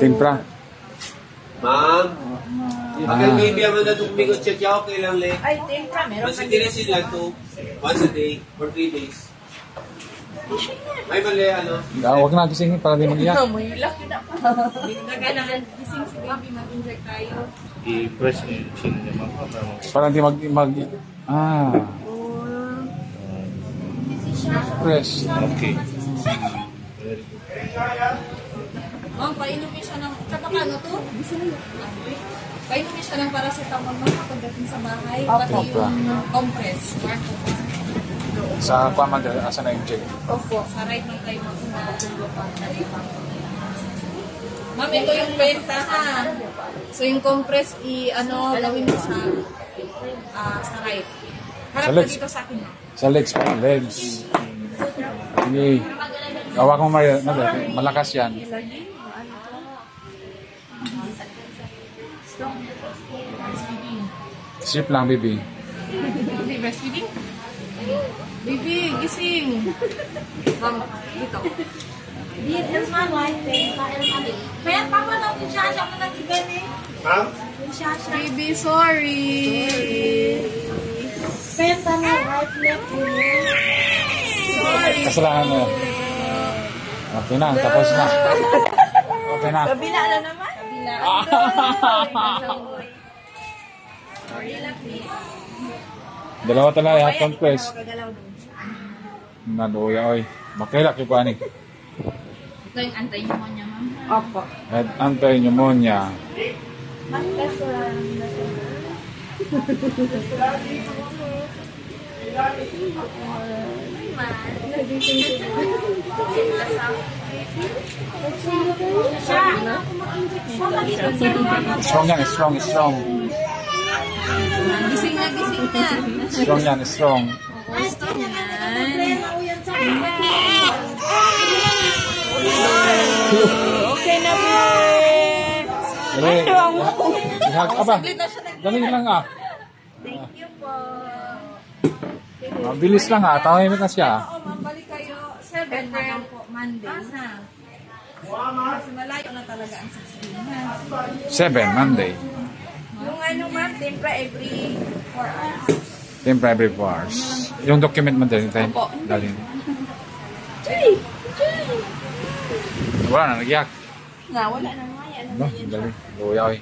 Timpra. Ma'am, yung baby naman na tumigot siya, okay lang le. Ay, tempra, meron kasi tinisin lang to, once a day, for 3 days. May mali, ano? Huwag na gisingin para di mag-iyak. May laki na pa. Kailangan gising si baby, mag-inject tayo. I-press niyo yung chin niya, ma'am. Para di press. Okay. Ma'am, painumin siya ng, kapag ano to? Painumin siya ng paracetamol mo pagdating sa bahay. Pati yung compress. Sa pamag, asa na yung check? Opo. Sa right ng tayo mo na ma'am, ito yung benta ha. So yung compress, gawin mo sa right. Harap na dito sa akin. Sa legs pa, legs. Sige. Gawa ko malakas yan. Sip lang, baby. Baby, breastfeeding? Baby, gising. Ma'am, dito. Baby, sorry. Kasalanan mo. Okay na, tapos na. Okay na. Kabila na naman. Kabila. Sorry lang, Dalawa talaga yung compress. Naduya, oy. Makilak yung panik. Ito yung anti-pneumonia, ma'am. Opo. At anti-pneumonia. Strong yan, strong. Gising na. Strong yan, strong. Strong yan. Okay na po. Aba, dali lang ah. Thank you po. Mabilis lang ah, tawin mo na siya. Balik kayo 7 na po, Monday. Kasi malayo na talaga ang 16. 7, Monday. Yung ma'am, tempra every 4 hours. Tempra every 4 hours. Yung document mo din, dalhin. Wala na, nagyak. Wala na nga yan. Dali, luya oy.